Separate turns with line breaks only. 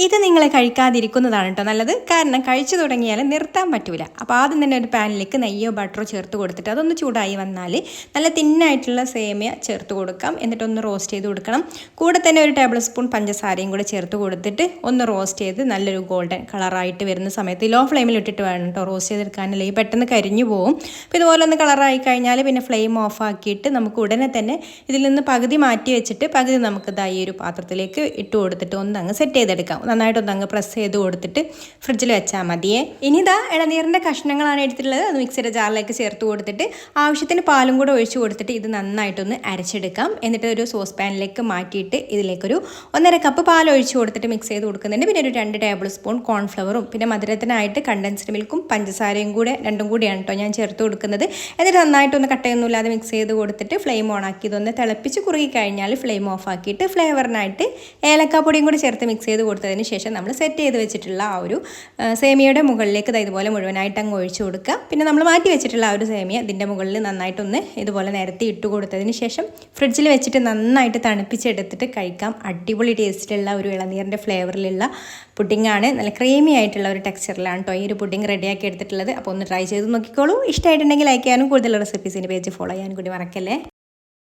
ഇത് നിങ്ങൾ കഴിക്കാതിരിക്കുന്നതാണ് കേട്ടോ നല്ലത്. കാരണം കഴിച്ചു തുടങ്ങിയാൽ നിർത്താൻ പറ്റില്ല. അപ്പോൾ ആദ്യം തന്നെ ഒരു പാനിലേക്ക് നെയ്യോ ബട്ടറോ ചേർത്ത് കൊടുത്തിട്ട് അതൊന്ന് ചൂടായി വന്നാൽ നല്ല തിന്നായിട്ടുള്ള സേമിയ ചേർത്ത് കൊടുക്കാം. എന്നിട്ടൊന്ന് റോസ്റ്റ് ചെയ്ത് കൊടുക്കണം. കൂടെ തന്നെ ഒരു ടേബിൾ സ്പൂൺ പഞ്ചസാരയും കൂടെ ചേർത്ത് കൊടുത്തിട്ട് ഒന്ന് റോസ്റ്റ് ചെയ്ത് നല്ലൊരു ഗോൾഡൻ കളറായിട്ട് വരുന്ന സമയത്ത് ലോ ഫ്ലെയിമിൽ ഇട്ടിട്ട് വേണം കേട്ടോ റോസ്റ്റ് ചെയ്തെടുക്കാനല്ലേ, ഈ പെട്ടെന്ന് കരിഞ്ഞു പോകും. അപ്പോൾ ഇതുപോലെ ഒന്ന് കളറായി കഴിഞ്ഞാൽ പിന്നെ ഫ്ലെയിം ഓഫ് ആക്കിയിട്ട് നമുക്ക് ഉടനെ തന്നെ ഇതിൽ നിന്ന് പകുതി മാറ്റി വെച്ചിട്ട് പകുതി നമുക്ക് ഈ ഒരു പാത്രത്തിലേക്ക് ഇട്ട് കൊടുത്തിട്ട് ഒന്ന് അങ്ങ് സെറ്റ് ചെയ്തെടുക്കാം. നന്നായിട്ടൊന്ന് അങ്ങ് പ്രസ് ചെയ്ത് കൊടുത്തിട്ട് ഫ്രിഡ്ജിൽ വെച്ചാൽ മതിയേ. ഇനി ഇളനീരിൻ്റെ കഷ്ണങ്ങളാണ് എടുത്തിട്ടുള്ളത്. അത് മിക്സിയുടെ ജാറിലേക്ക് ചേർത്ത് കൊടുത്തിട്ട് ആവശ്യത്തിന് പാലും കൂടെ ഒഴിച്ച് കൊടുത്തിട്ട് ഇത് നന്നായിട്ടൊന്ന് അരച്ചെടുക്കാം. എന്നിട്ട് ഒരു സോസ് പാനിലേക്ക് മാറ്റിയിട്ട് ഇതിലേക്കൊരു 1.5 കപ്പ് പാൽ ഒഴിച്ച് കൊടുത്തിട്ട് മിക്സ് ചെയ്ത് കൊടുക്കുന്നുണ്ട്. പിന്നെ ഒരു 2 ടേബിൾ സ്പൂൺ കോൺഫ്ലവറും പിന്നെ മധുരത്തിനായിട്ട് കണ്ടൻസ്ഡ് മിൽക്കും പഞ്ചസാരയും കൂടെ രണ്ടും കൂടിയാണ് കേട്ടോ ഞാൻ ചേർത്ത് കൊടുക്കുന്നത്. എന്നിട്ട് നന്നായിട്ടൊന്ന് കട്ടയൊന്നുമില്ലാതെ മിക്സ് ചെയ്ത് കൊടുത്തിട്ട് ഫ്ലെയിം ഓൺ ആക്കി ഇതൊന്ന് തിളപ്പിച്ച് കുറുകി കഴിഞ്ഞാൽ ഫ്ലെയിം ഓഫ് ആക്കിയിട്ട് ഫ്ലേവറിനായിട്ട് ഏലക്കാപ്പൊടിയും കൂടി ചേർത്ത് മിക്സ് ചെയ്ത് കൊടുത്തതിന് ശേഷം നമ്മൾ സെറ്റ് ചെയ്ത് വെച്ചിട്ടുള്ള ആ ഒരു സേമിയയുടെ മുകളിലേക്ക് ഇതുപോലെ മുഴുവനായിട്ട് അങ്ങ് ഒഴിച്ചു കൊടുക്കുക. പിന്നെ നമ്മൾ മാറ്റി വെച്ചിട്ടുള്ള ആ ഒരു സേമിയ ഇതിൻ്റെ മുകളിൽ നന്നായിട്ടൊന്ന് ഇതുപോലെ നിരത്തി ഇട്ട് കൊടുത്തതിന് ശേഷം ഫ്രിഡ്ജിൽ വെച്ചിട്ട് നന്നായിട്ട് തണുപ്പിച്ചെടുത്തിട്ട് കഴിക്കാം. അടിപൊളി ടേസ്റ്റിലുള്ള ഒരു ഇളനീരിൻ്റെ ഫ്ലേവറിലുള്ള പുഡിങ്ങാണ്. നല്ല ക്രീമി ആയിട്ടുള്ള ഒരു ടെക്സ്ചറിലാണ് കേട്ടോ ഈ ഒരു പുഡിങ് റെഡിയാക്കി എടുത്തിട്ടുള്ളത്. അപ്പോൾ ഒന്ന് ട്രൈ ചെയ്ത് നോക്കിക്കോളൂ. ഇഷ്ടമായിട്ടുണ്ടെങ്കിൽ ലൈക്ക് ചെയ്യാനും കൂടുതൽ റെസിപ്പീസിൻ്റെ പേജ് ഫോളോ ചെയ്യാനും കൂടി മറക്കല്ലേ.